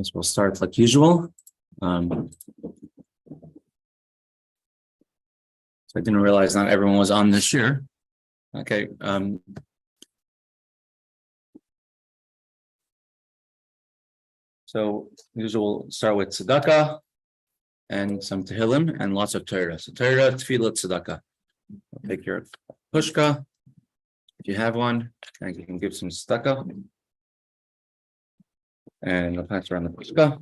Guess we'll start like usual. So I didn't realize not everyone was on this year. Okay. So usual start with tzedakah and some tehillim and lots of Torah. So Torah, tefillah, tzedakah. Take your pushka if you have one, and you can give some tzedakah. And I'll pass around the pushka.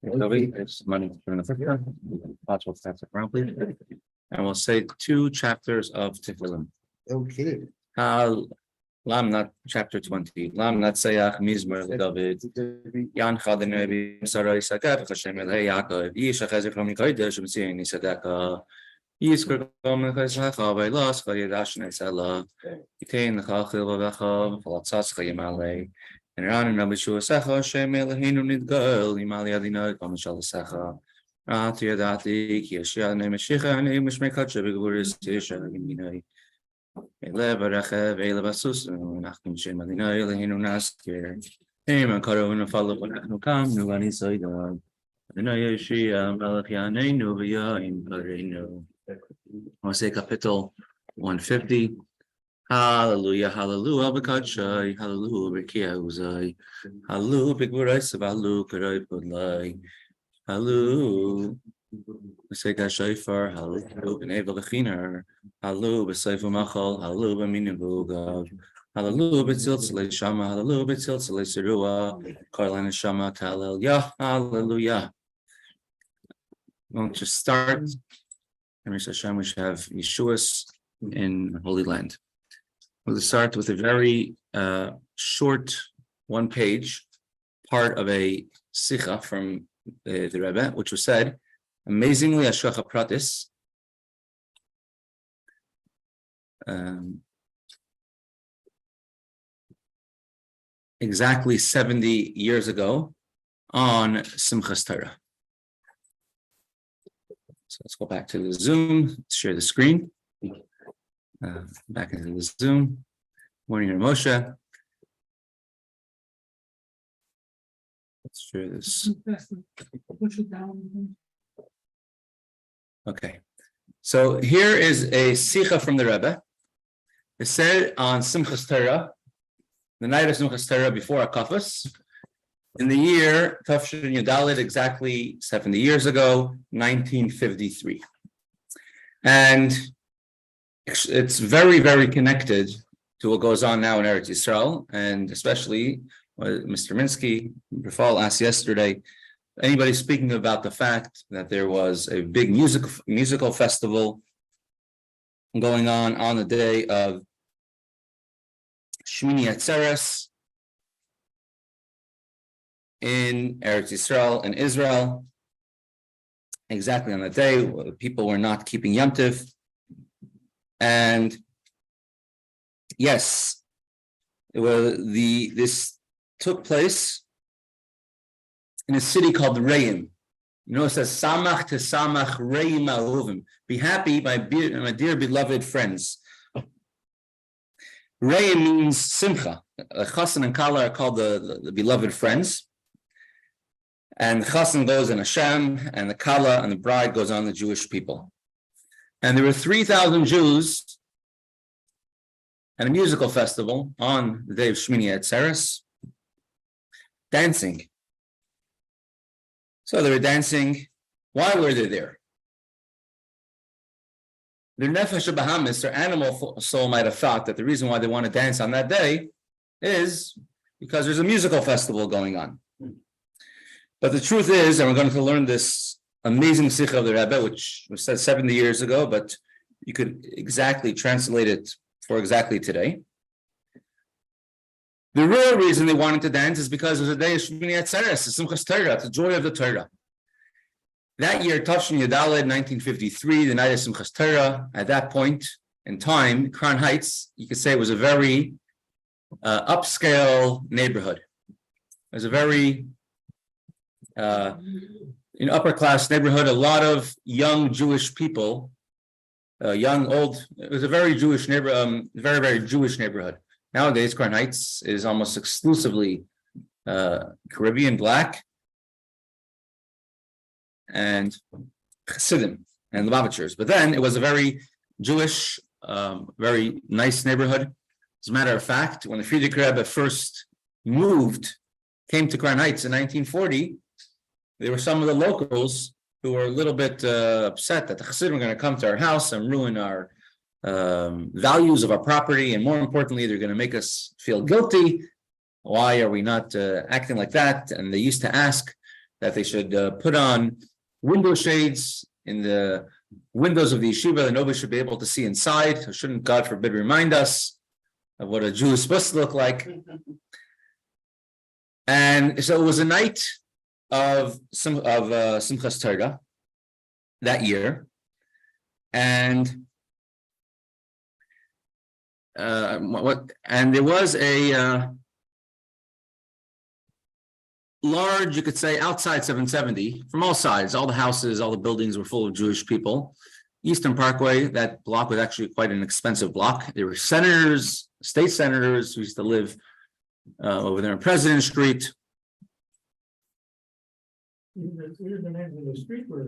There's money in the pushka. Pass it around, please. And we'll say 2 chapters of tehillim. Okay. Lam not chapter 20. Lam not sayach mizmor David. Yan chad nebi sarai sakaf Hashem elhei Yaakov. Yish achazir from kodesh b'tziyini sadaka. Yizkor kom lechasacha v'los v'yadash ne'sala. Yitein lechachil v'vechav v'latzas chayimalei. And Ran and Rabbi Shua Secha Hashem Eloheinu nidgal Yimali Adinah Kom Shal Secha. Ati Adati Ki Yashia Ne Meshicha Ne Mishmekat Shebeguris Tisha Giminai. Ele Barechev Ele Basus Nachim Shem Adinah Eloheinu Naskir. Eman Karo Nafalo Nachnu Kam Nuvani Soida. Adinah Yeshia Melech Yaneinu V'Yaim Kareinu. Moshe Kapitel 150. Hallelujah, hallelujah, Bakachai, hallelujah, Bekia Uzai, hallelujah, Big Rice, hallelujah, Karai Pudlai, hallelujah, Beseka Shafar, hallelujah, Beneva Lachiner, hallelujah, Besaifu Machal, hallelujah, Minibugav, hallelujah, Betzil Shama, hallelujah, Betzil Serua, Karlan Shama, Talel, Yah, hallelujah. We'll just start. And we should have Yeshua's in Holy Land. We'll start with a very short 1-page part of a sicha from the Rebbe, which was said, amazingly, Ashkacha Pratis, exactly 70 years ago on Simchas Torah. So let's go back to the Zoom, share the screen. Back into the Zoom. Morning, Moshe. Let's share this. Okay. So here is a sicha from the Rebbe. It said on Simchas Torah, the night of Simchas Torah before Akafas, in the year Tafshin Yudalit, exactly 70 years ago, 1953. And it's very, very connected to what goes on now in Eretz Yisrael, and especially what Mr. Minsky, Rafal asked yesterday, anybody speaking about the fact that there was a big musical festival going on the day of Shmini Atzeres in Eretz Yisrael and Israel, exactly on the day people were not keeping Yom Tov. And yes, this took place in a city called Reim. You know, it says Samach to Samach Reim Ahuvim. Be happy, my dear beloved friends. Reim means Simcha. Chassan and Kala are called the beloved friends. And the Chassan goes on Hashem, and the Kala and the bride goes on the Jewish people. And there were 3,000 Jews at a musical festival on the day of Shmini Atzeres, dancing. So they were dancing. Why were they there? Their nefesh bahamis, their animal soul, might have thought that the reason why they want to dance on that day is because there's a musical festival going on. But the truth is, and we're going to learn this amazing sikha of the Rebbe, which was said 70 years ago, but you could exactly translate it for exactly today. The real reason they wanted to dance is because it was a day of Shmini Atzeres, the Simchas Torah, the joy of the Torah. That year, Tafshin Yudaled, 1953, the night of Simchas Torah, at that point in time, Crown Heights, you could say it was a very upscale neighborhood. It was a very upper class neighborhood, a lot of young Jewish people, young, old. It was a very Jewish neighborhood, very, very Jewish neighborhood. Nowadays, Crown Heights is almost exclusively Caribbean Black, and Chassidim and Lubavitchers. But then it was a very Jewish, very nice neighborhood. As a matter of fact, when the Frierdiker Rebbe first came to Crown Heights in 1940, there were some of the locals who were a little bit upset that the Chassidim were going to come to our house and ruin our values of our property, and more importantly, they're going to make us feel guilty. Why are we not acting like that? And they used to ask that they should put on window shades in the windows of the yeshiva that nobody should be able to see inside. Or shouldn't, God forbid, remind us of what a Jew is supposed to look like. And so it was a night of Simchas Torah that year, and there was a large, you could say, outside 770 from all sides. All the houses, all the buildings were full of Jewish people. Eastern Parkway, that block was actually quite an expensive block. There were senators, state senators who used to live over there on President Street. Here's the names of the street where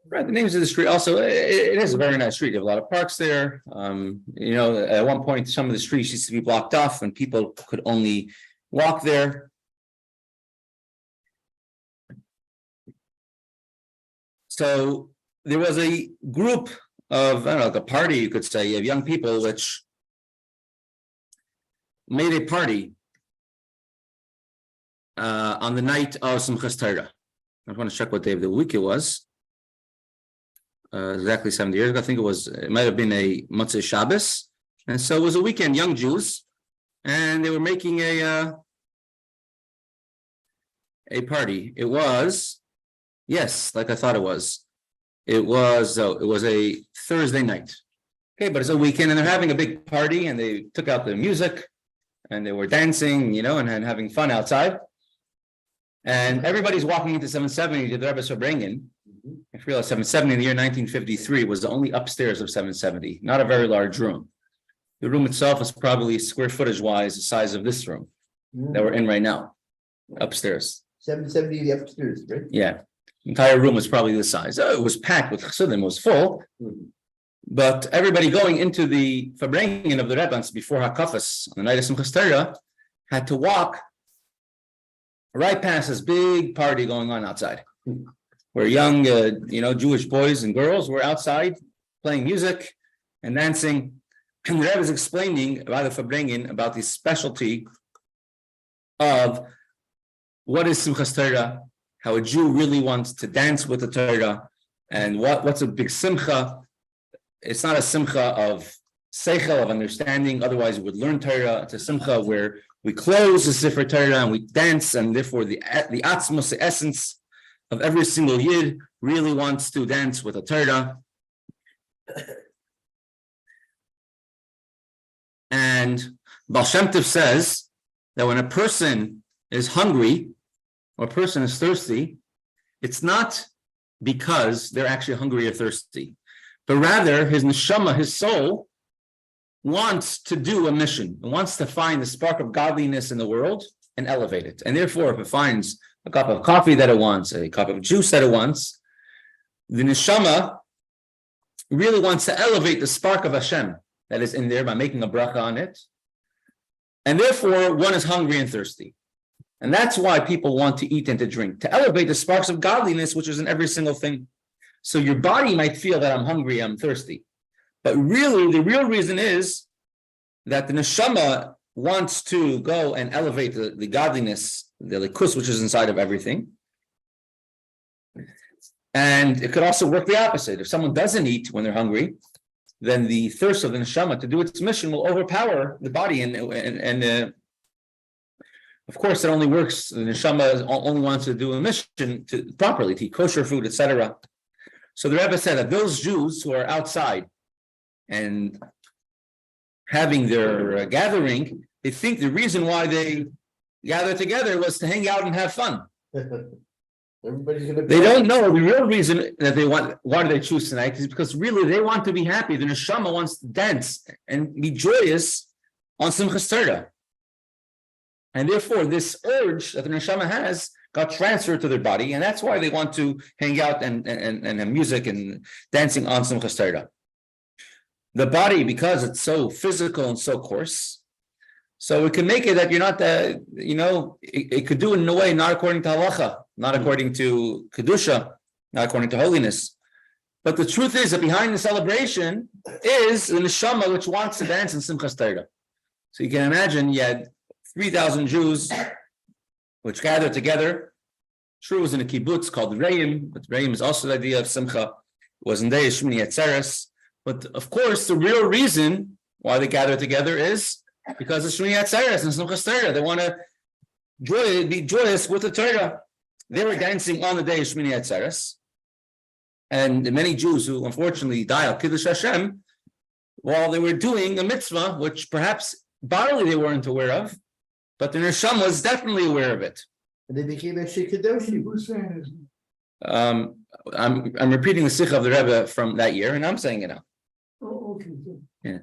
Right, the names of the street. Also, it is a very nice street. You have a lot of parks there. At one point, some of the streets used to be blocked off and people could only walk there. So there was a group of, I don't know, like a party, you could say, of young people which made a party on the night of Simchas Torah. I want to check what day of the week it was. Exactly 70 years ago. I think it might have been a Motzei Shabbos. And so it was a weekend, young Jews, and they were making a party. It was, yes, like I thought it was. It was a Thursday night. Okay, but it's a weekend and they're having a big party and they took out the music and they were dancing, and having fun outside. And everybody's walking into 770 to the Rebbe's Farbrengen. I realized 770 in the year 1953 was the only upstairs of 770, not a very large room. The room itself is probably square footage wise the size of this room that we're in right now, upstairs. 770 the upstairs, right? Yeah, the entire room was probably this size. It was packed with chassidim, it was full. But everybody going into the Farbrengen of the Rebbe before Hakafas on the night of Simchas Torah had to walk right past this big party going on outside, where young, Jewish boys and girls were outside playing music and dancing. And the Rebbe is explaining about the Farbrengen, about the specialty of what is Simchas Torah, how a Jew really wants to dance with the Torah, and what's a big simcha. It's not a simcha of seichel, of understanding, otherwise we would learn Torah. It's a simcha where we close the Sefer Torah and we dance, and therefore the atzmos, the essence of every single Yid really wants to dance with a Torah. And Baal Shem Tov says that when a person is hungry or a person is thirsty, it's not because they're actually hungry or thirsty, but rather his neshama, his soul, wants to do a mission, and wants to find the spark of godliness in the world and elevate it. And therefore, if it finds a cup of coffee that it wants, a cup of juice that it wants, the neshama really wants to elevate the spark of Hashem that is in there by making a bracha on it. And therefore, one is hungry and thirsty. And that's why people want to eat and to drink, to elevate the sparks of godliness, which is in every single thing. So your body might feel that I'm hungry, I'm thirsty. But really, the real reason is that the neshama wants to go and elevate the godliness, the likus, which is inside of everything. And it could also work the opposite. If someone doesn't eat when they're hungry, then the thirst of the neshama to do its mission will overpower the body. And of course, it only works, the neshama only wants to do a mission properly, to eat kosher food, etc. So the Rebbe said that those Jews who are outside and having their gathering, they think the reason why they gathered together was to hang out and have fun. Everybody's gonna. They don't know the real reason that they want. Why do they choose tonight? Is because really they want to be happy. The neshama wants to dance and be joyous on Simchas Torah. And therefore, this urge that the neshama has got transferred to their body, and that's why they want to hang out and have music and dancing on Simchas Torah. The body, because it's so physical and so coarse, so it can make it that you're not it could do it in a way not according to halacha, not according to kedusha, not according to holiness. But the truth is that behind the celebration is the neshama which wants to dance in Simchas Torah. So you can imagine you had 3,000 Jews which gathered together. True, it was in a kibbutz called Reim, but Reim is also the idea of Simcha. It was in Day Shmini Atzeres. But of course, the real reason why they gather together is because of Shmini Atzeres and Simchas Torah. They want to be joyous with the Torah. They were dancing on the day of Shmini Atzeres. And many Jews who unfortunately die al Kiddush Hashem, while they were doing a mitzvah, which perhaps bodily they weren't aware of, but the neshama was definitely aware of it. And they became actually Kadoshi. Who's saying is, I'm repeating the sikh of the Rebbe from that year, and I'm saying it now. oh, okay. Good. Yeah.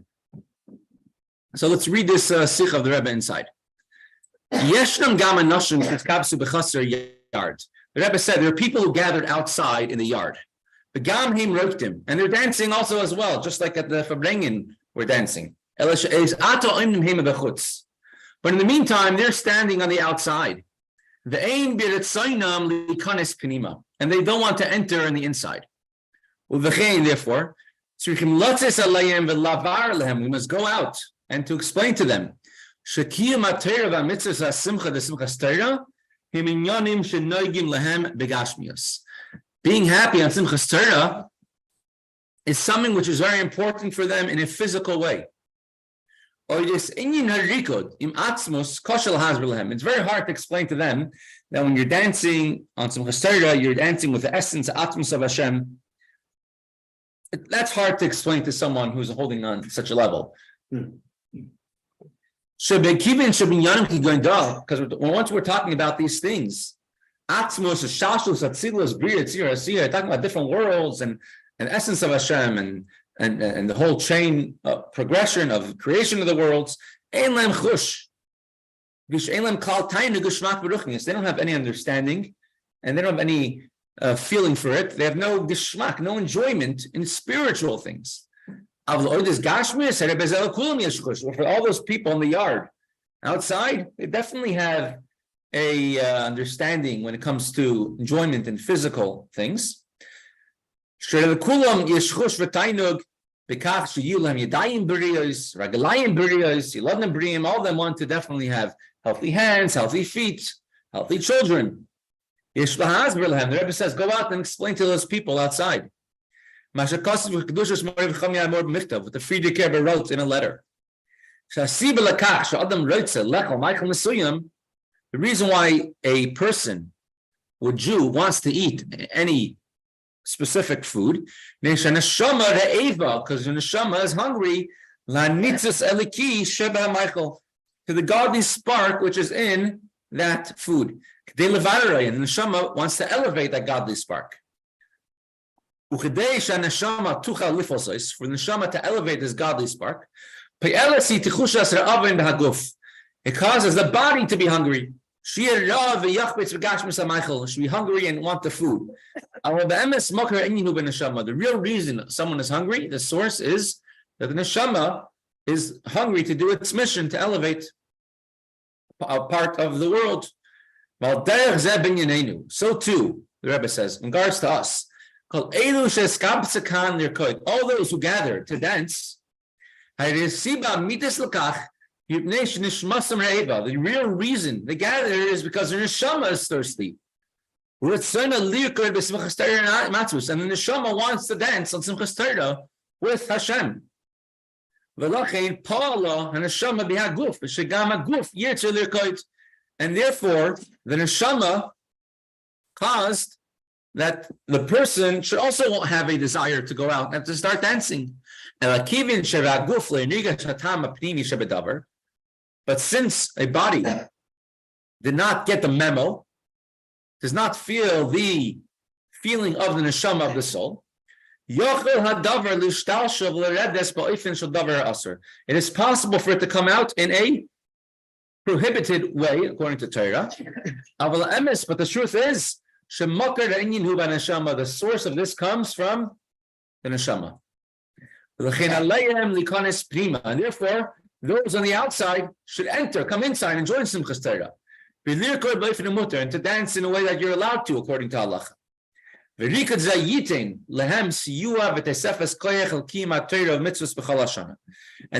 So let's read this sikh of the Rebbe inside. Yeshnam gam anoshim kitkabsu b'chaser yard. The Rebbe said there are people who gathered outside in the yard. The gam him rotem, and they're dancing also as well, just like at the Fabrengen we're dancing. But in the meantime, they're standing on the outside. And they don't want to enter in the inside. Therefore, we must go out and to explain to them. Being happy on Simchas Torah is something which is very important for them in a physical way. It's very hard to explain to them that when you're dancing on Simchas Torah, you're dancing with the essence, atmos of Hashem. That's hard to explain to someone who's holding on such a level. Because once we're talking about these things, Atzmos, Shashus, Atzilus, Bria, Tzira, Asira, talking about different worlds and essence of Hashem and the whole chain progression of creation of the worlds. They don't have any understanding and they don't have any feeling for it. They have no geshmak, no enjoyment in spiritual things. For all those people in the yard outside, they definitely have a understanding when it comes to enjoyment in physical things. All them want to definitely have healthy hands, healthy feet, healthy children. The Rebbe says, go out and explain to those people outside. What the Friedrich Rebbe wrote in a letter. The reason why a person or Jew wants to eat any specific food, because the neshama is hungry to the godly spark which is in that food. And the neshama wants to elevate that godly spark. For the neshama to elevate this godly spark, it causes the body to be hungry. She should be hungry and want the food. The real reason someone is hungry, the source is that the neshama is hungry to do its mission to elevate a part of the world. So too, the Rebbe says, in regards to us, all those who gather to dance, the real reason they gather is because the neshama is thirsty. And the neshama wants to dance on Simchas Torah with Hashem. And therefore, the neshama caused that the person should also have a desire to go out and to start dancing. But since a body did not get the memo, does not feel the feeling of the neshama of the soul, it is possible for it to come out in a prohibited way according to Torah. But the truth is, the source of this comes from the neshama. And therefore, those on the outside should enter, come inside, and join Simchas Torah. And to dance in a way that you're allowed to, according to Allah. And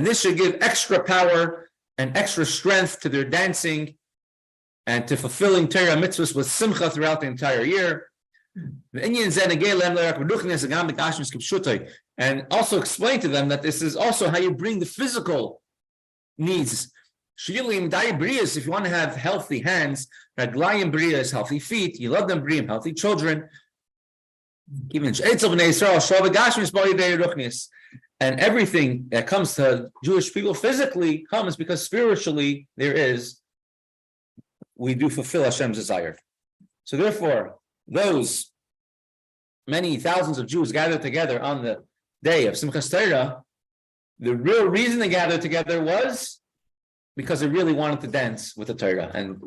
this should give extra power and extra strength to their dancing and to fulfilling Torah mitzvahs with simcha throughout the entire year. And also explain to them that this is also how you bring the physical needs. If you want to have healthy hands, healthy feet, you love them, healthy children. And everything that comes to Jewish people physically comes because spiritually we do fulfill Hashem's desire. So therefore, those many thousands of Jews gathered together on the day of Simchas Torah, the real reason they gathered together was because they really wanted to dance with the Torah. And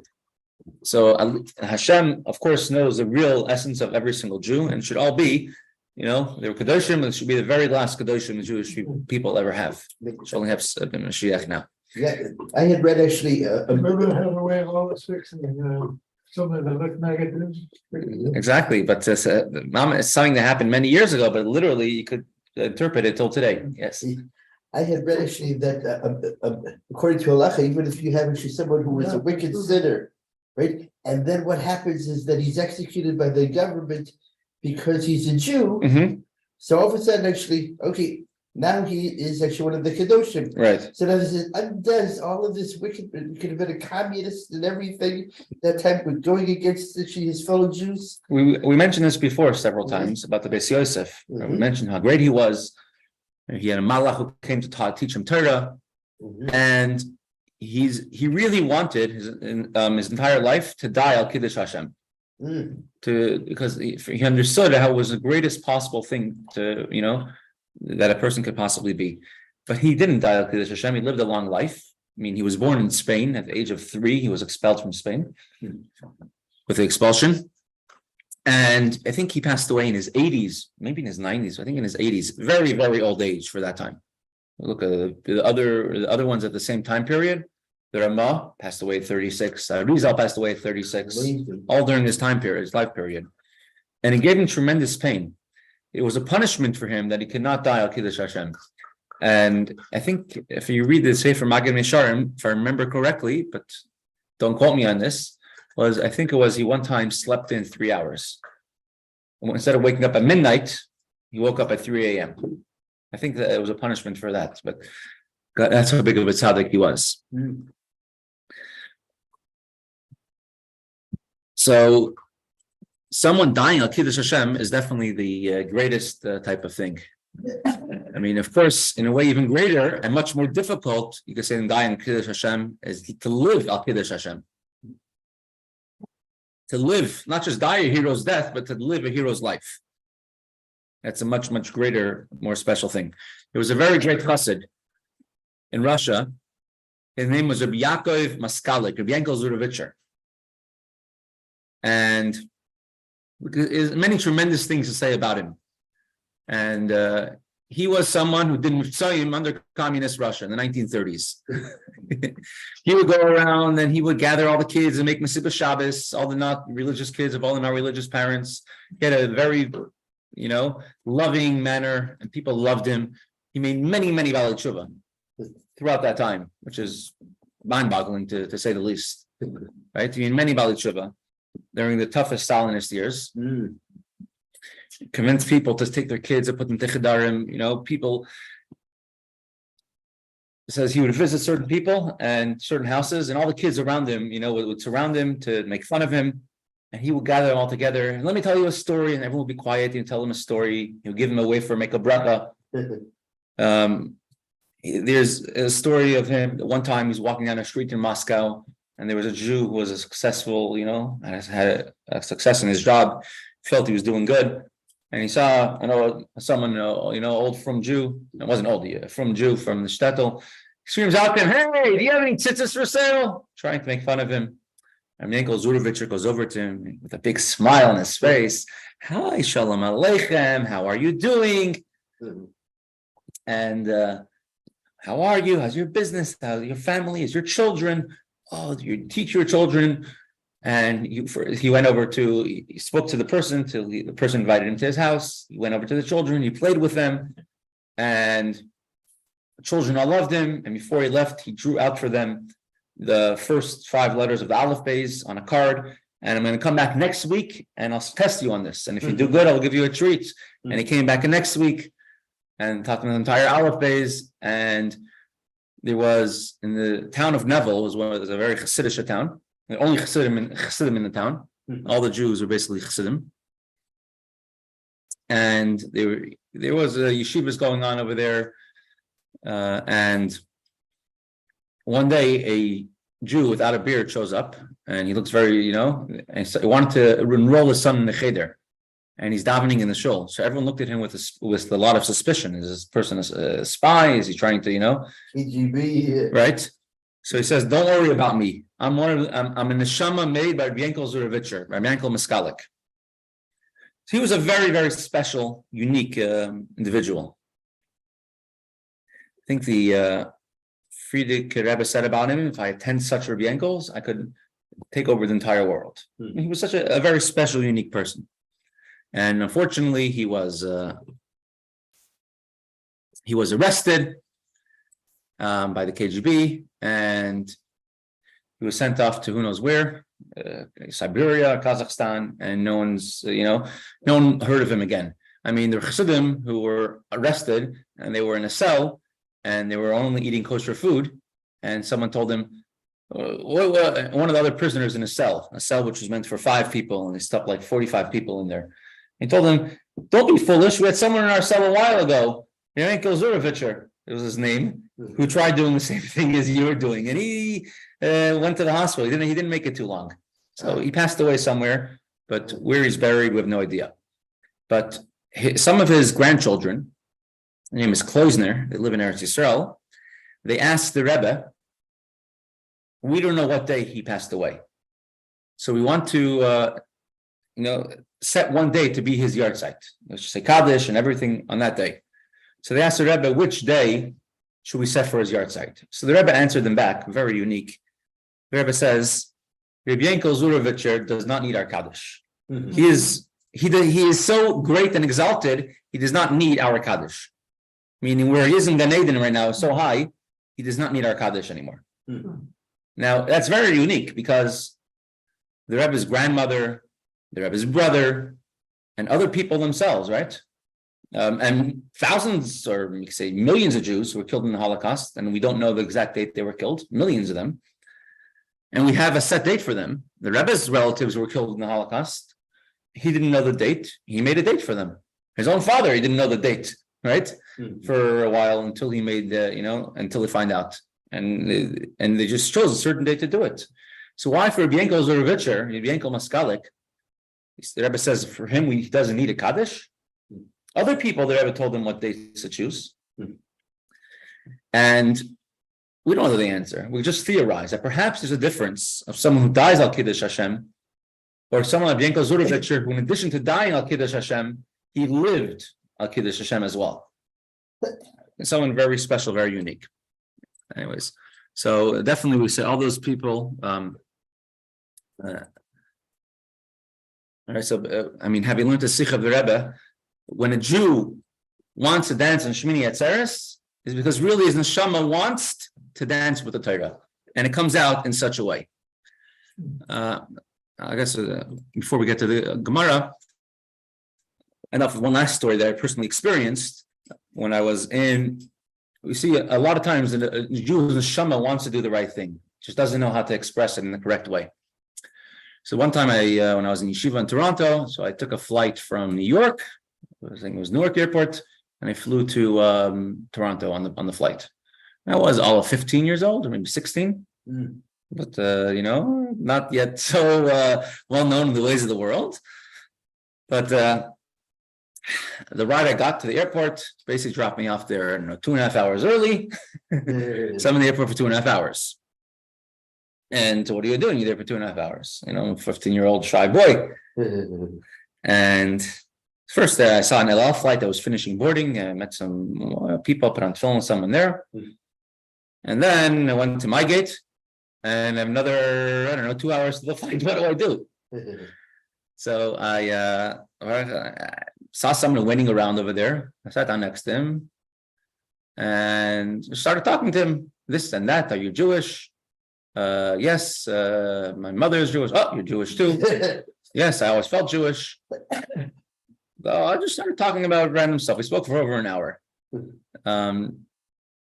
so Hashem, of course, knows the real essence of every single Jew, and should all be, they were Kedoshim, and it should be the very last Kedoshim the Jewish people ever have. Which only have Mashiach now. Yeah, I had read actually. Remember how the way all the six and something that looked negative. Exactly, but it's something that happened many years ago, but literally you could interpret it till today. Yes. I had read actually that according to halacha, even if you have actually someone who is a wicked sinner, right, and then what happens is that he's executed by the government because he's a Jew. Mm-hmm. So all of a sudden, actually, okay, now he is actually one of the Kedoshim. Right. So that undoes all of this wicked. He could have been a communist and everything that time, with going against actually his fellow Jews. We mentioned this before several times about the Beis Yosef. Mm-hmm. We mentioned how great he was. He had a malach who came to teach him Torah, and he really wanted his entire life to die al Kiddush Hashem, because he understood how it was the greatest possible thing to that a person could possibly be. But he didn't die al Kiddush Hashem. He lived a long life. I mean, he was born in Spain at the age of 3. He was expelled from Spain with the expulsion. And I think he passed away in his 80s, maybe in his 90s. I think in his 80s, very, very old age for that time. Look at the other ones at the same time period. The Ramah passed away at 36. Rizal passed away at 36. All during this time period, his life period. And it gave him tremendous pain. It was a punishment for him that he could not die al Kiddush Hashem. And I think if you read the Sefer Magid Mesharim, if I remember correctly, but don't quote me on this, he one time slept in 3 hours. Instead of waking up at midnight, he woke up at 3 a.m. I think that it was a punishment for that, but that's how big of a tzaddik he was. So someone dying al Kiddush Hashem is definitely the greatest type of thing. I mean, of course, in a way even greater and much more difficult, you could say, than dying al Kiddush Hashem is to live al Kiddush Hashem. To live, not just die a hero's death, but to live a hero's life. That's a much, much greater, more special thing. There was a very great chassid in Russia. His name was Rabbi Yaakov Maskalik, Rabbi Yankel Zurovitcher. And there's many tremendous things to say about him. And he was someone who did Mitzrayim under communist Russia in the 1930s. He would go around and he would gather all the kids and make Mesilas Shabbos, all the not religious kids of all the not religious parents. He had a very, loving manner, and people loved him. He made many, many Baalei Tshuva throughout that time, which is mind-boggling to say the least. Right? He made many Baalei Tshuva during the toughest Stalinist years. Convince people to take their kids and put them tichedarim. People. It says he would visit certain people and certain houses, and all the kids around him, would surround him to make fun of him, and he would gather them all together. And let me tell you a story, and everyone would be quiet. He'd tell them a story. He'll give them a wafer, make a bracha. There's a story of him. One time he's walking down a street in Moscow, and there was a Jew who was a successful, had a success in his job, felt he was doing good. And he saw, someone, old from Jew. It wasn't old, from Jew from the shtetl. screams out to him, "Hey, do you have any tzitzis for sale?" Trying to make fun of him. And Yankel Zurovitcher goes over to him with a big smile on his face. "Hi, Shalom Aleichem. How are you doing? And how are you? How's your business? How's your family? How's your children? Oh, you teach your children." And he went over he spoke to the person till the person invited him to his house. He went over to the children. He played with them, and the children all loved him. And before he left, he drew out for them the first 5 letters of the Hatzvi-Bais on a card. And I'm going to come back next week, and I'll test you on this. And if you do good, I'll give you a treat. And he came back next week and taught them the entire Hatzvi-Bais. And there was in the town of Neville, was a very Hasidic town. The only Chassidim in the town. All the Jews were basically Chassidim. And there was a yeshivas going on over there. And one day a Jew without a beard shows up, and he looks very, and so he wanted to enroll his son in the cheder. And he's davening in the shul. So everyone looked at him with a lot of suspicion. Is this person a spy? Is he trying to, KGB, right? So he says, "Don't worry about me. I'm a neshama made by Yankel Zurovitcher, by Yankel Maskalik." So he was a very, very special, unique individual. I think the Friedrich Rebbe said about him, "If I had 10 such Rebbe Yankels, I could take over the entire world." He was such a very special, unique person. And unfortunately, he was arrested by the KGB, and he was sent off to who knows where, Siberia, Kazakhstan, and no one heard of him again. I mean, there were Chassidim who were arrested, and they were in a cell, and they were only eating kosher food, and someone told them, one of the other prisoners in a cell which was meant for 5 people, and they stuck like 45 people in there. He told them, "Don't be foolish. We had someone in our cell a while ago, Yankel Zurovitcher, it was his name, who tried doing the same thing as you were doing, and he went to the hospital. He didn't make it too long, so he passed away somewhere. But where he's buried, we have no idea. But some of his grandchildren, their name is Kloisner, they live in Eretz Yisrael. They asked the Rebbe, "We don't know what day he passed away, so we want to, set one day to be his yard site. Let's just say Kaddish and everything on that day." So they asked the Rebbe, "Which day should we set for his yard site?" So the Rebbe answered them back, very unique. The Rebbe says, "Reb Yankel Zurovitcher does not need our Kaddish. He is so great and exalted, he does not need our Kaddish." Meaning where he is in Gan Eden right now is so high, he does not need our Kaddish anymore. Now, that's very unique because the Rebbe's grandmother, the Rebbe's brother, and other people themselves, right? And thousands, or you could say millions of Jews were killed in the Holocaust, and we don't know the exact date they were killed, millions of them. And we have a set date for them. The Rebbe's relatives were killed in the Holocaust. He didn't know the date. He made a date for them. His own father, he didn't know the date, right? For a while until he made, until they find out. And they just chose a certain date to do it. So why for Reb Yankel Zurovitcher, Reb Yankel Maskalik, the Rebbe says for him, he doesn't need a Kaddish. Other people, the Rebbe told them what dates to choose. And we don't know the answer. We just theorize that perhaps there's a difference of someone who dies al Kiddush Hashem, or someone like Yankel Zurovitcher, who in addition to dying al Kiddush Hashem, he lived al Kiddush Hashem as well. And someone very special, very unique. Anyways, so definitely we say all those people. All right, so having learned the Sikh of the Rebbe, when a Jew wants to dance on Shmini Atzeres, is because really his neshama wants to dance with the Torah, and it comes out in such a way. I guess before we get to the Gemara, enough of one last story that I personally experienced when I was in. We see a lot of times that a Jew's neshama wants to do the right thing, just doesn't know how to express it in the correct way. So one time when I was in yeshiva in Toronto, so I took a flight from New York, I think it was Newark Airport, and I flew to Toronto on the flight. I was all of 15 years old, or maybe 16, but not yet so well known in the ways of the world. But The ride I got to the airport basically dropped me off there, 2.5 hours early. So I'm in the airport for 2.5 hours. And what are you doing? You're there for 2.5 hours, 15-year-old shy boy. And first I saw an El Al flight that was finishing boarding. I met some people, put on film with someone there. And then I went to my gate and I have another, 2 hours to the flight. What do I do? So I saw someone waiting around over there. I sat down next to him and started talking to him. This and that. Are you Jewish? Yes. My mother is Jewish. Oh, you're Jewish too. Yes, I always felt Jewish. So I just started talking about random stuff. We spoke for over an hour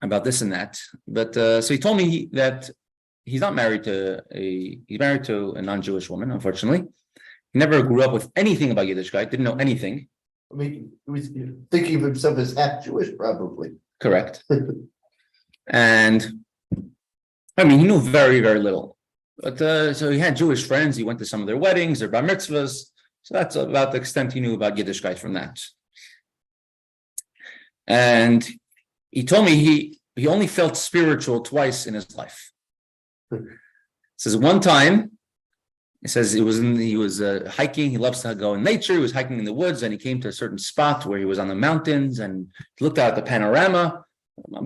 about this and that. But so he told me that he's married to a non-Jewish woman, unfortunately. He never grew up with anything about Yiddishkeit, didn't know anything. I mean, he was thinking of himself as half Jewish, probably. Correct. And I mean, he knew very, very little. But so he had Jewish friends. He went to some of their weddings, their bar mitzvahs. So that's about the extent he knew about Yiddishkeit from that. And he told me he only felt spiritual twice in his life. He says one time, he says he was hiking. He loves to go in nature. He was hiking in the woods, and he came to a certain spot where he was on the mountains, and he looked out at the panorama,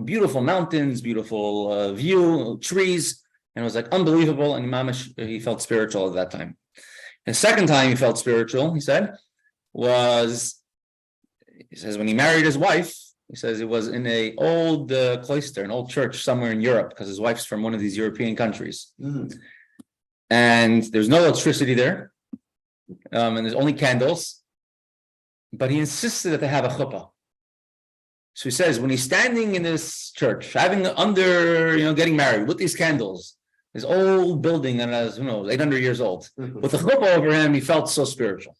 beautiful mountains, beautiful view, trees, and it was like unbelievable. And he felt spiritual at that time. The second time he felt spiritual, he says, when he married his wife. He says it was in an old cloister, an old church somewhere in Europe, because his wife's from one of these European countries. And there's no electricity there, and there's only candles. But he insisted that they have a chuppah. So he says when he's standing in this church, getting married with these candles, this old building, and as 800 years old, with the chuppah over him, he felt so spiritual.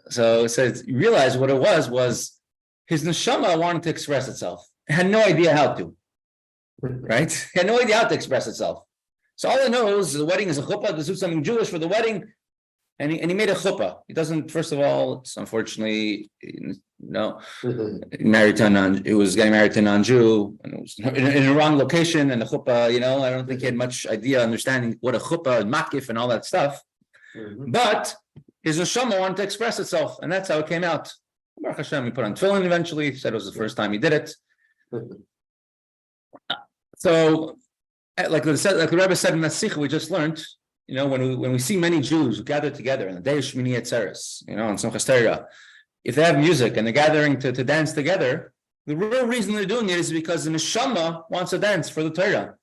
So it says, you realize what it was his neshama wanted to express itself. It had no idea how to, right? He had no idea how to express itself. So all he knows is the wedding is a chuppah, to do something Jewish for the wedding, and he made a chuppah. He doesn't, first of all, it's unfortunately, married to he was getting married to a non-Jew, and it was in the wrong location, and the chuppah, I don't think he had much understanding what a chuppah and makif and all that stuff. But his neshama wanted to express itself, and that's how it came out. Baruch Hashem, he put on tefillin eventually. He said it was the first time he did it. So, like the Rebbe said in that sikh we just learned, when we see many Jews gather together on the day of Shmini Atzeres, on Simchas Torah, if they have music and they're gathering to dance together, the real reason they're doing it is because the neshama wants to dance for the Torah,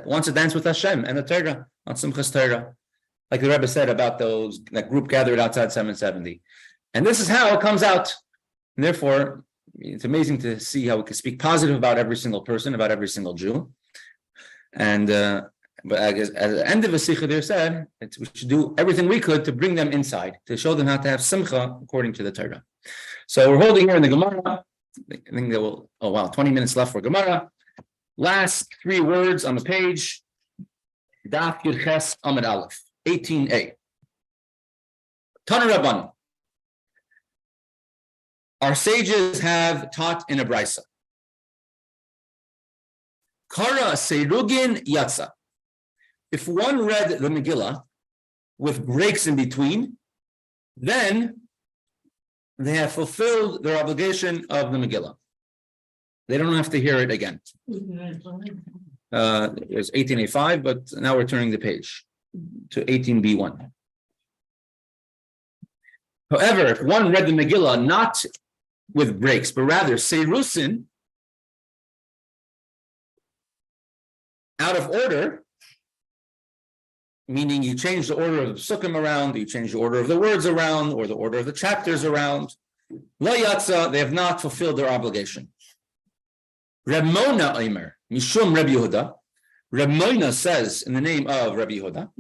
wants to dance with Hashem and the Torah on Simchas Torah. Like the Rebbe said about that group gathered outside 770. And this is how it comes out. And therefore, it's amazing to see how we can speak positive about every single person, about every single Jew. And but I guess at the end of the sikha, they said we should do everything we could to bring them inside, to show them how to have simcha according to the Torah. So we're holding here in the Gemara. I think there will, 20 minutes left for Gemara. Last 3 words on the page. Daf Yud Ches Amud Aleph, 18a. Tana Rabban. Our sages have taught in a brisa. Kara Seirugin Yatsa. If one read the Megillah with breaks in between, then they have fulfilled their obligation of the Megillah. They don't have to hear it again. There's 18a5, but now we're turning the page to 18b1. However, if one read the Megillah not with breaks, but rather Seirusin, out of order, meaning you change the order of the psukim around, you change the order of the words around, or the order of the chapters around, Lo Yatsa, they have not fulfilled their obligation. Reb Mona Omer, Mishum Reb Yehuda, Reb Mona says in the name of Reb Yehuda,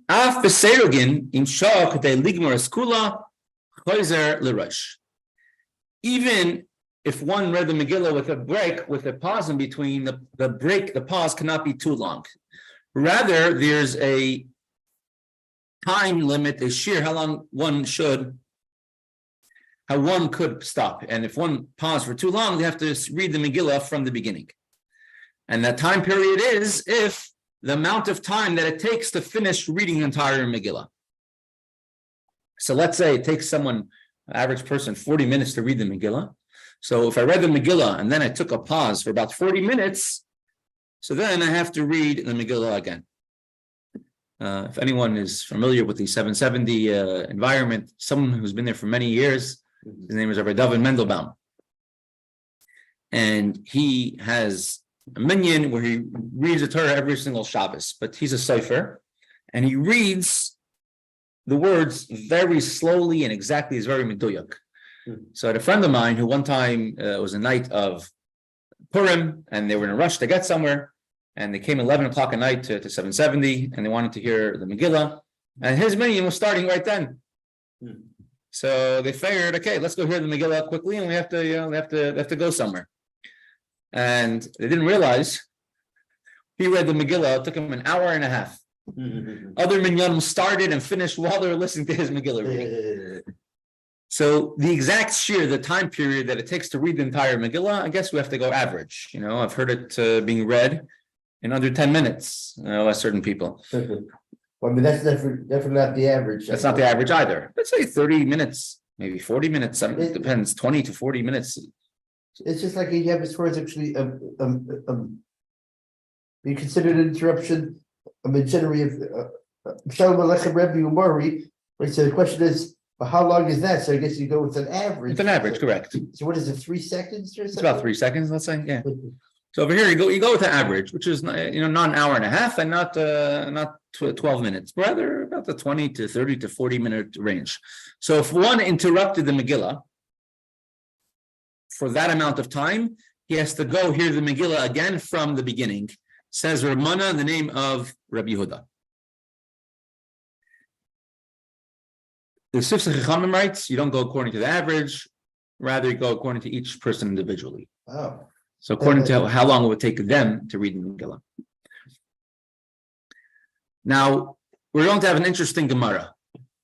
Af B'Seirugin in Shah K'tei Ligmar Eskula Choizer L'Rosh. Even if one read the Megillah with a break, with a pause in between, the pause cannot be too long. Rather, there's a time limit, a sheer how long one should how one could stop. And if one paused for too long, they have to read the Megillah from the beginning. And that time period is if the amount of time that it takes to finish reading the entire Megillah. So let's say it takes someone, average person, 40 minutes to read the Megillah. So if I read the Megillah and then I took a pause for about 40 minutes, so then I have to read the Megillah again. If anyone is familiar with the 770 environment, someone who's been there for many years, his name is Rabbi David Mendelbaum. And he has a minyan where he reads the Torah every single Shabbos, but he's a sofer, and he reads the words very slowly and exactly, is very meduyak. So I had a friend of mine who one time was a night of Purim, and they were in a rush to get somewhere, and they came 11 o'clock at night to 770, and they wanted to hear the Megillah, and his minyan was starting right then. So they figured, okay, let's go hear the Megillah quickly, and we have to go somewhere. And they didn't realize he read the Megillah. It took him an hour and a half. Other minyanim started and finished while they were listening to his Megillah reading. So the exact shear, the time period that it takes to read the entire Megillah, I guess we have to go average. I've heard it being read in under 10 minutes by certain people. Well, I mean, that's definitely not the average. That's not the average either. Let's say 30 minutes, maybe 40 minutes. It depends, 20 to 40 minutes. It's just like you have as far as actually you consider an interruption a machinery of Shalom Aleichem Rebbe Umari, right? So the question is, well, how long is that? So I guess you go with an average. It's an average, correct. So what is it, 3 seconds or something? It's about 3 seconds, let's say, yeah. So over here you go with the average, which is not an hour and a half and not 12 minutes, rather about the 20 to 30 to 40 minute range. So if one interrupted the Megillah for that amount of time, he has to go hear the Megillah again from the beginning. Says Ramana in the name of Rabbi Yehuda. The Sifsei Chachamim writes, you don't go according to the average, rather you go according to each person individually. Oh. So according to how long it would take them to read the Megillah. Now, we're going to have an interesting Gemara.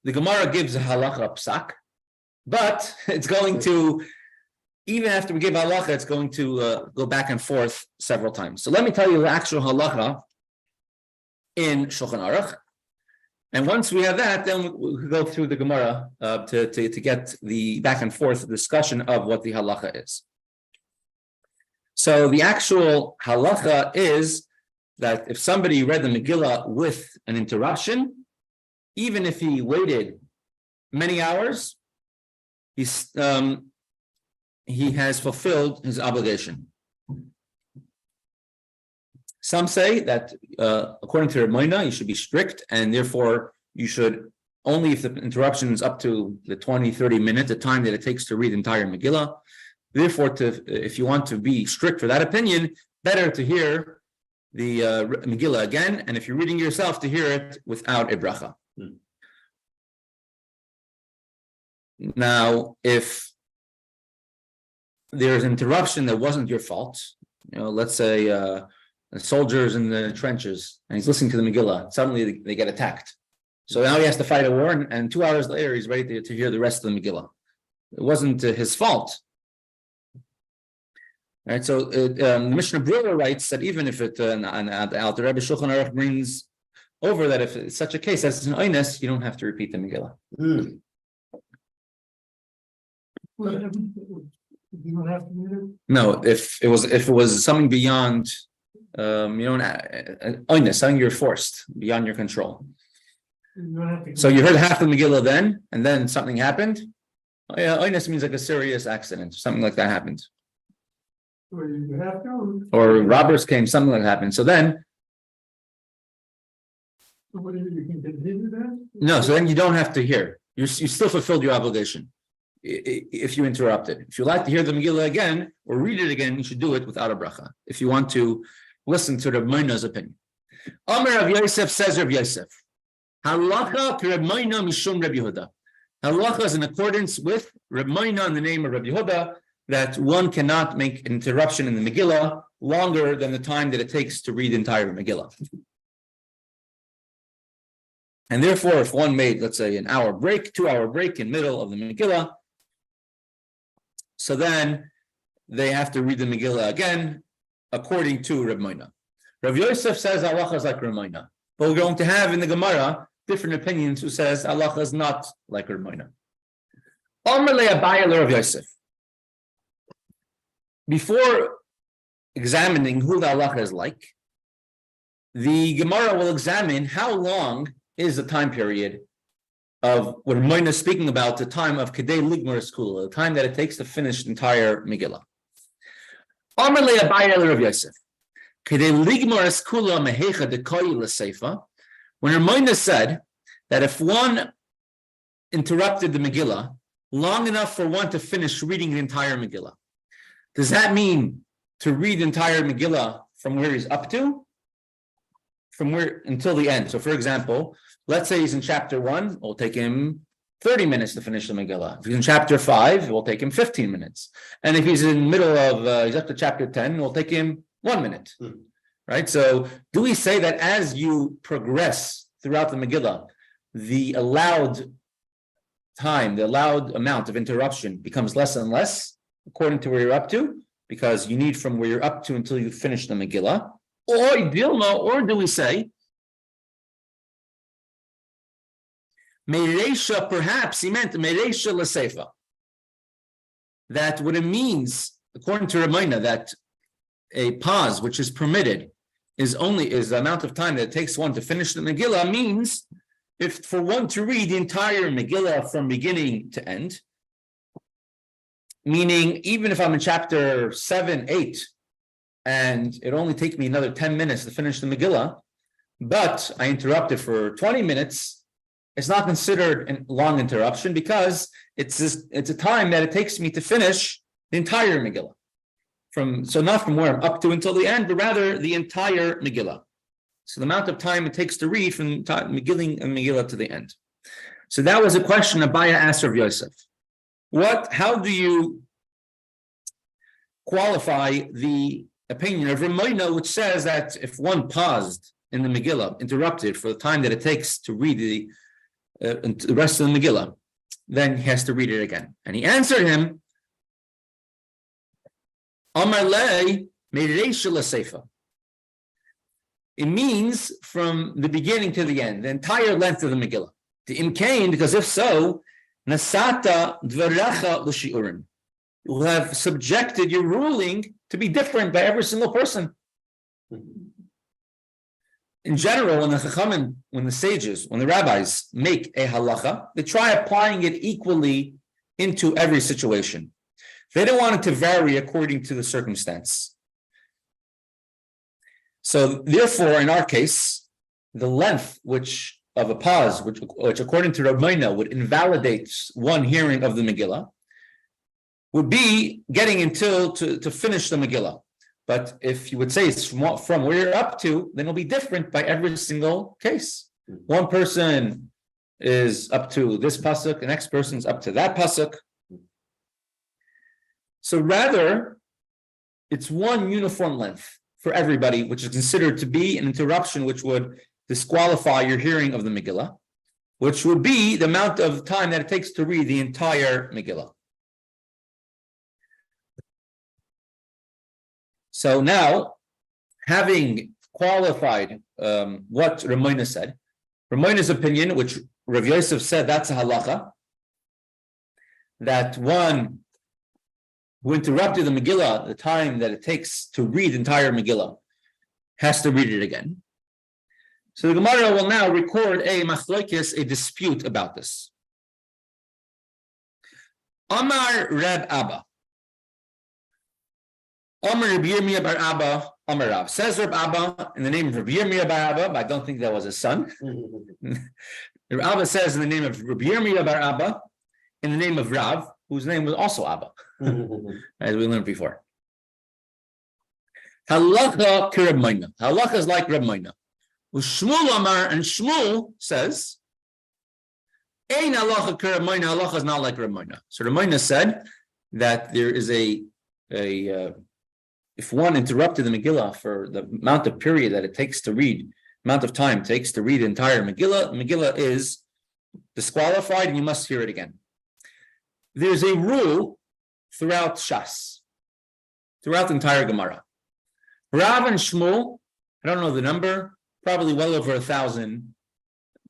The Gemara gives a halacha psak, but it's going to, even after we give halacha, it's going to go back and forth several times. So let me tell you the actual halacha in Shulchan Aruch. And once we have that, then we'll go through the Gemara to get the back and forth discussion of what the halacha is. So the actual halacha is that if somebody read the Megillah with an interruption, even if he waited many hours, he has fulfilled his obligation. Some say that according to Ramayana, you should be strict, and therefore you should only if the interruption is up to the 20-30 minutes, the time that it takes to read the entire Megillah. Therefore, if you want to be strict for that opinion, better to hear the Megillah again, and if you're reading yourself, to hear it without a bracha. Now, if there's an interruption that wasn't your fault, let's say a soldier's in the trenches and he's listening to the Megillah, suddenly they get attacked. So now he has to fight a war, and 2 hours later he's ready to hear the rest of the Megillah. It wasn't his fault. Right, so the Mishnah Brura writes that even if it, the Alter Rebbe Shulchan Aruch brings over that if it's such a case as an oines, you don't have to repeat the Megillah. You don't have to read it? No, if it was something beyond, oines, something you're forced beyond your control. You don't have to. So you heard half the Megillah then, and then something happened. Oh yeah, oines means like a serious accident, something like that happened. Or you have to. Or robbers came, something like that happened. So then, So what do you can continue that? no, so then you don't have to hear. You still fulfilled your obligation if you interrupted. If you like to hear the Megillah again or read it again, you should do it without a bracha. If you want to listen to Reb Moina's opinion. Amar Rav Yosef says Rav Yosef, halacha ki Reb Moina mishum Reb Yehuda. Halacha is in accordance with Reb Moina in the name of Reb Yehuda, that one cannot make an interruption in the Megillah longer than the time that it takes to read the entire Megillah. And therefore, if one made, let's say, an hour break, 2 hour break in middle of the Megillah, So then they have to read the Megillah again, according to Reb Moina. Rav Yosef says halacha is like Reb Moina, but we're going to have in the Gemara different opinions who says halacha is not like Reb Moina. Amar le Abaye le Rav Yosef. Before examining who the halacha is like, the Gemara will examine how long is the time period of what Reb Moina is speaking about, the time of Kedei Ligmar Skula, the time that it takes to finish the entire Megillah. Amar le Abaye le Rav Yosef. Kedei Ligmar Skula mehecha dekoy l'seifa. When Reb Moina said that if one interrupted the Megillah long enough for one to finish reading the entire Megillah, does that mean to read the entire Megillah from where he's up to? From where until the end. So for example, let's say he's in chapter 1, it will take him 30 minutes to finish the Megillah. If he's in chapter 5, it will take him 15 minutes. And if he's in the middle of, he's up to chapter 10, it will take him 1 minute. Right? So do we say that as you progress throughout the Megillah, the allowed time, the allowed amount of interruption becomes less and less according to where you're up to? Because you need from where you're up to until you finish the Megillah. Or do we say Mereisha, perhaps he meant Mereisha l'seifa, that what it means, according to Reb Moina, that a pause which is permitted is the amount of time that it takes one to finish the Megillah, means if for one to read the entire Megillah from beginning to end, meaning even if I'm in chapter 7, 8, and it only takes me another 10 minutes to finish the Megillah, but I interrupted for 20 minutes, it's not considered a long interruption because it's a time that it takes me to finish the entire Megillah. So not from where I'm up to until the end, but rather the entire Megillah. So the amount of time it takes to read from Megillah to the end. So that was a question Abaye asked Rav Yosef. How do you qualify the opinion of Reb Moina, which says that if one paused in the Megillah, interrupted for the time that it takes to read the rest of the Megillah, then he has to read it again? And he answered him, Amar le Mereisha l'seifa. It means from the beginning to the end, the entire length of the Megillah. The imkain, because if so, nasata dvaracha l'shiurim. You will have subjected your ruling to be different by every single person. In general, when the chachamim, when the rabbis make a halacha, they try applying it equally into every situation. They don't want it to vary according to the circumstance. So therefore, in our case, the length of a pause, which according to Reb Moina would invalidate one hearing of the Megillah, would be getting until to finish the Megillah. But if you would say it's from where you're up to, then it'll be different by every single case. One person is up to this pasuk, the next person's up to that pasuk. So rather, it's one uniform length for everybody, which is considered to be an interruption which would disqualify your hearing of the Megillah, which would be the amount of time that it takes to read the entire Megillah. So now, having qualified what Reb Moina said, Reb Moina's opinion, which Rav Yosef said that's a halacha, that one who interrupted the Megillah, the time that it takes to read the entire Megillah, has to read it again. So the Gemara will now record a machlokes, a dispute about this. Amar Reb Abba. Amar Reb Yirmiyah bar Abba, Amar Rav. Says Reb Abba in the name of Reb Yirmiyah bar Abba, but I don't think that was his son. Reb Abba says in the name of Reb Yirmiyah bar Abba, in the name of Rav, whose name was also Abba, as we learned before. Halacha ki Reb Moina. Halacha is like Reb Moina. Shmuel Amar, and Shmuel says, Ein halacha ki Reb Moina. Halacha is not like Reb Moina. So Reb Moina said that there is if one interrupted the Megillah for the amount of period that it takes to read, amount of time it takes to read the entire Megillah, Megillah is disqualified and you must hear it again. There's a rule throughout Shas, throughout the entire Gemara. Rav and Shmuel, I don't know the number, probably well over 1,000,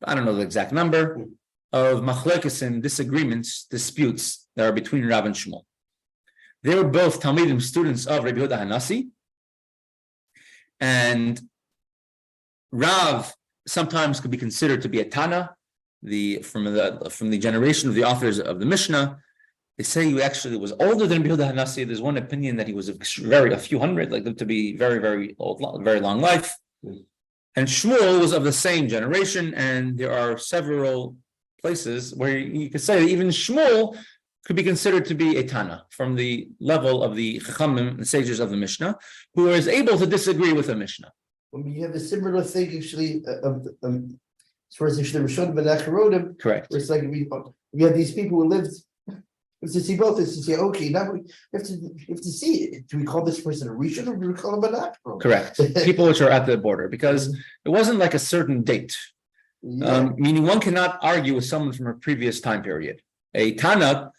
I don't know the exact number, of machlokes and disagreements, disputes that are between Rav and Shmuel. They were both Talmidim, students of Rabbi Yehuda Hanassi, and Rav sometimes could be considered to be a Tana, from the generation of the authors of the Mishnah. They say he actually was older than Rabbi Yehuda Hanassi. There's one opinion that he was a few hundred, like lived to be very, very old, very long life. And Shmuel was of the same generation, and there are several places where you could say that even Shmuel could be considered to be a Tana from the level of the Chachamim, the sages of the Mishnah, who is able to disagree with the Mishnah. You have a similar thing actually as far as the Rishonim and Acharonim. Correct. Where it's like we have these people who lived to see both this to say, okay, now we have to see it. Do we call this person a Rishon or do we call him an Acharon? Correct. People which are at the border, because it wasn't like a certain date. Meaning one cannot argue with someone from a previous time period. A Tana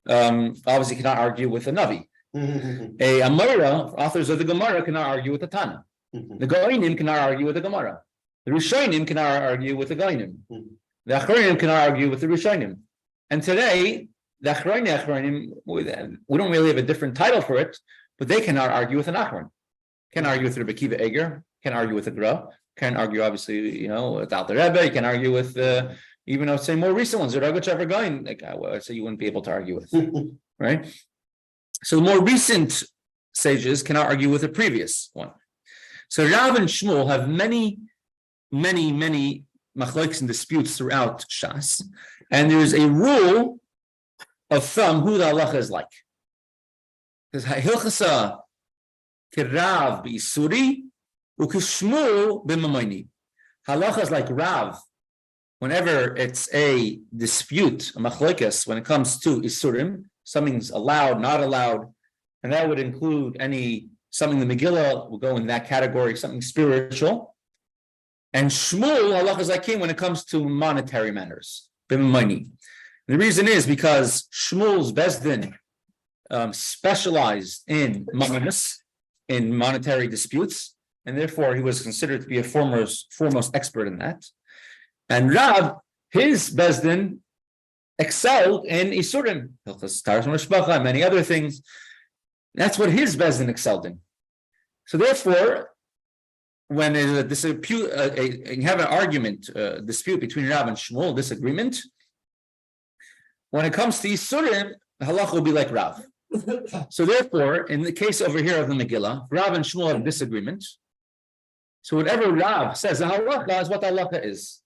obviously cannot argue with a Navi. A Amora, authors of the Gemara, cannot argue with the Tana. The Goinim cannot argue with the Gemara. The Rishonim cannot argue with the Goinim. The Achronim cannot argue with the Rishonim. And today, the Achronim, we don't really have a different title for it, but they cannot argue with an Achron. Can argue with Rebbe Kiva Eger, can argue with a Gra, can argue obviously, with Alter Rebbe, you can argue with even I would say more recent ones, whichever Goin, like I would say you wouldn't be able to argue with, right? So the more recent sages cannot argue with the previous one. So Rav and Shmuel have many machlokes and disputes throughout Shas, and there's a rule of thumb who the halacha is like. Because Hilchasa Kirav b'Isuri u'Kishmuel b'Mamayni. Halacha is like Rav. Whenever it's a dispute, a machlokes, when it comes to Isurim, something's allowed, not allowed, and that would include something the Megillah will go in that category, something spiritual. And Shmuel, halacha is like him when it comes to monetary matters, b'Mamayni. The reason is because Shmuel's Bezdin specialized in mamas, in monetary disputes, and therefore he was considered to be a foremost expert in that. And Rav, his Bezdin, excelled in Isurim, and many other things. That's what his Bezdin excelled in. So therefore, when there's a dispute, you have an argument, dispute between Rav and Shmuel, disagreement. When it comes to Isurim, the halach will be like Rav. So therefore, in the case over here of the Megillah, Rav and Shmuel have a disagreement. So whatever Rav says, the halacha is what the halacha is.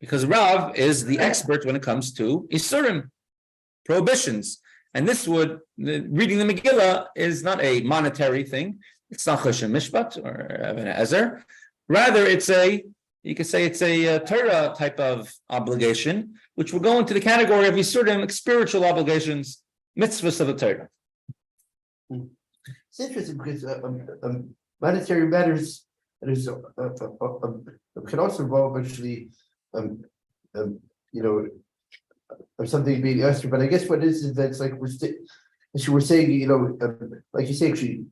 Because Rav is the expert when it comes to Isurim, prohibitions. And reading the Megillah is not a monetary thing. It's not Choshen Mishpat or Even Ezer. Rather, you could say it's a Torah type of obligation, which will go into the category of Yisurim, spiritual obligations, mitzvahs of the Torah. It's interesting because monetary matters can also involve actually, of something being asked. But I guess what it is that it's like we're saying, like you say, actually,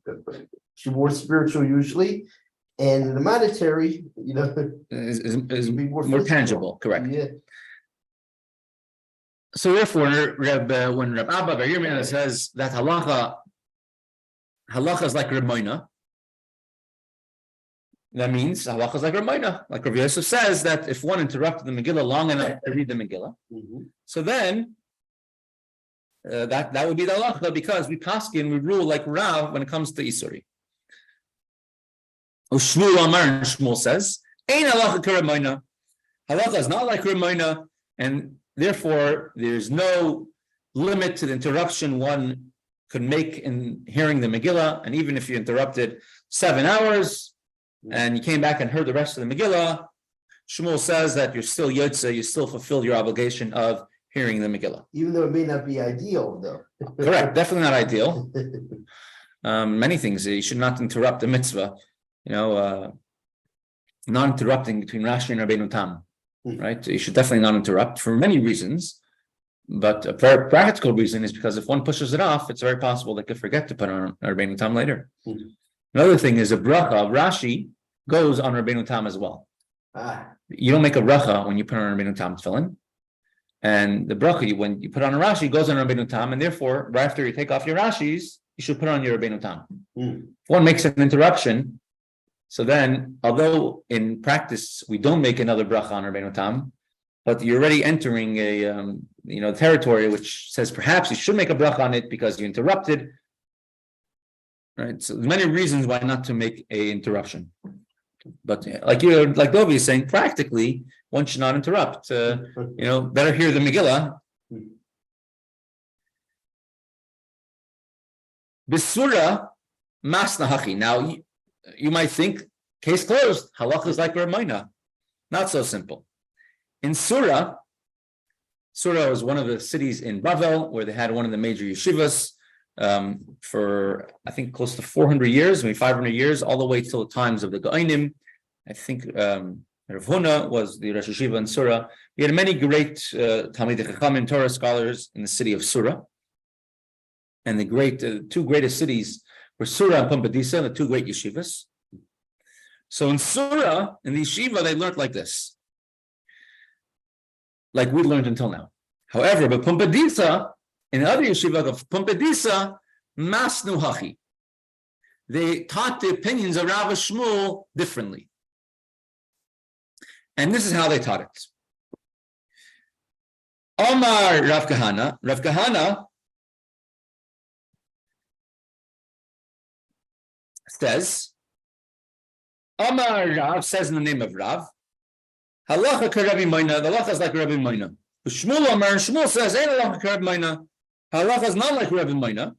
she more spiritual usually. And the monetary, is more tangible, correct? Yeah. So therefore, when Reb Abba Bar Yirmiyah says that halacha is like Reb Moina, that means halacha is like Reb Moina. Like Rav Yosef says that if one interrupted the Megillah long enough to read the Megillah, so then that would be the halacha, because we paskin, we rule like Rav when it comes to Isuri. Shmuel Amar, and Shmuel says, "Ein halacha k'Reb Moina." Halacha is not like Reb Moina, and therefore there's no limit to the interruption one could make in hearing the Megillah. And even if you interrupted 7 hours and you came back and heard the rest of the Megillah, Shmuel says that you're still Yotze, you still fulfilled your obligation of hearing the Megillah. Even though it may not be ideal, though. Correct, definitely not ideal. Many things, you should not interrupt the mitzvah. Non-interrupting between Rashi and Rabbeinu Tam, right? You should definitely not interrupt for many reasons. But a very practical reason is because if one pushes it off, it's very possible they could forget to put on Rabbeinu Tam later. Another thing is a bracha. Rashi goes on Rabbeinu Tam as well. You don't make a bracha when you put on Rabbeinu Tam tefillin. And the bracha, when you put on a Rashi, goes on Rabbeinu Tam, and therefore, right after you take off your Rashis, you should put on your Rabbeinu Tam. If one makes an interruption, so then, although in practice we don't make another bracha on Rabbeinu Tam, but you're already entering a territory which says perhaps you should make a bracha on it because you interrupted. Right? So there's many reasons why not to make a interruption. But like Dovi is saying, practically one should not interrupt. Better hear the Megillah. Bisura masna hachi. Now you might think, case closed. Halacha is like Ramayna. Not so simple. In Surah was one of the cities in Bavel where they had one of the major yeshivas for I think close to 400 years, maybe 500 years, all the way till the times of the Gaonim. I think Rav Huna was the Rosh Yeshiva in Surah. We had many great Talmidei Chachamim, Torah scholars in the city of Surah. And the two greatest cities were Surah and Pumbedisa, the two great yeshivas. So in Surah, in the yeshiva, they learned like this, like we learned until now. However, but Pumbedisa, in the other yeshiva of Pumbedisa, masnu hachi. They taught the opinions of Rav Shmuel differently. And this is how they taught it. Omar Rav Kahana says, Omar Rav says in the name of Rav, Halacha ka Rabbi Moina, the halacha is like Rabbi Moina. Shmuel Omar, Shmuel says, ain't halacha ka Rabbi Moina. Halacha is not like Rabbi Moina.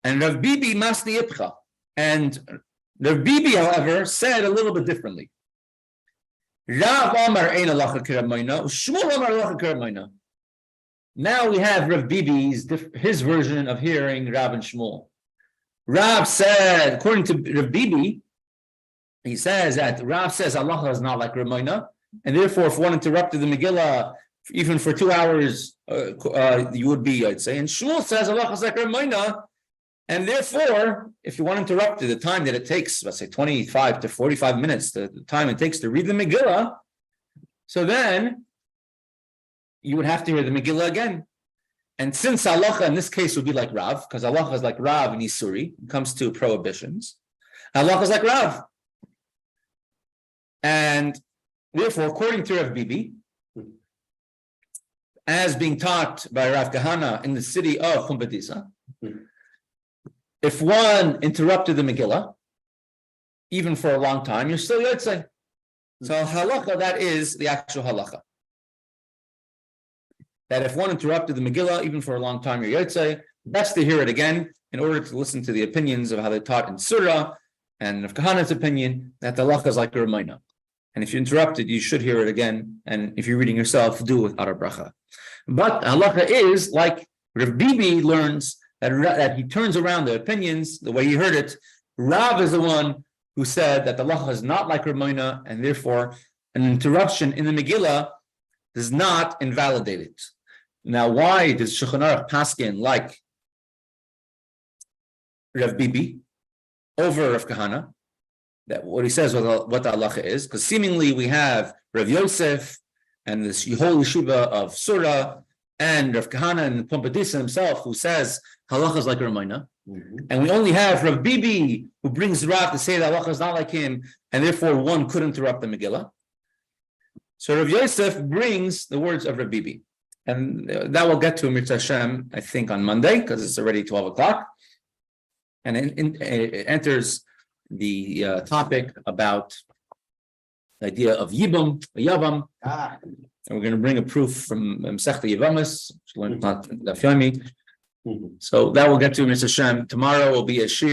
And Rav Bibi masni ipcha. And Rav Bibi, however, said a little bit differently. Rav Omar ain't halacha ka Rabbi Moina. Shmuel Omar halacha ka Rabbi Moina. Now we have Rav Bibi's, his version of hearing Rav and Shmuel. Rav said, according to Rav Bibi, he says that Rav says halacha is not like Ramayna, and therefore, if one interrupted the Megillah even for 2 hours, you would be, I'd say. And Shmuel says halacha is like Ramayna, and therefore, if you want to interrupt the time that it takes, let's say 25 to 45 minutes, the time it takes to read the Megillah, so then you would have to hear the Megillah again. And since halacha in this case would be like Rav, because halacha is like Rav in Isuri, it comes to prohibitions, halacha is like Rav. And therefore, according to Rav Bibi, as being taught by Rav Kahana in the city of Pumbedisa, if one interrupted the Megillah, even for a long time, you're still Yotzei. So halacha, that is the actual halacha. That if one interrupted the Megillah, even for a long time, you're Yotzei, best to hear it again in order to listen to the opinions of how they taught in Surah and of Kahana's opinion that the halacha is like a Ramayna. And if you interrupt it, you should hear it again. And if you're reading yourself, do it without a bracha. But halacha is like Rav Bibi learns that he turns around the opinions the way he heard it. Rav is the one who said that the halacha is not like Ramayna, and therefore an interruption in the Megillah does not invalidate it. Now, why does Shulchan Aruch paskin like Rav Bibi over Rav Kahana? That what he says, what the halacha is, because seemingly we have Rav Yosef and this whole yeshiva of Surah and Rav Kahana and Pumbedisa himself who says halacha is like Ramayna, and we only have Rav Bibi who brings Rav to say that halacha is not like him, and therefore one could interrupt the Megillah. So Rav Yosef brings the words of Rav Bibi, and that will get to Mirza Hashem, I think, on Monday because it's already 12 o'clock, and it enters the topic about the idea of Yibam, Yavam. And we're going to bring a proof from Mesechta Yevamis, which learned not Daf Yomi. So that will get to Mr. Shem. Tomorrow will be a shir.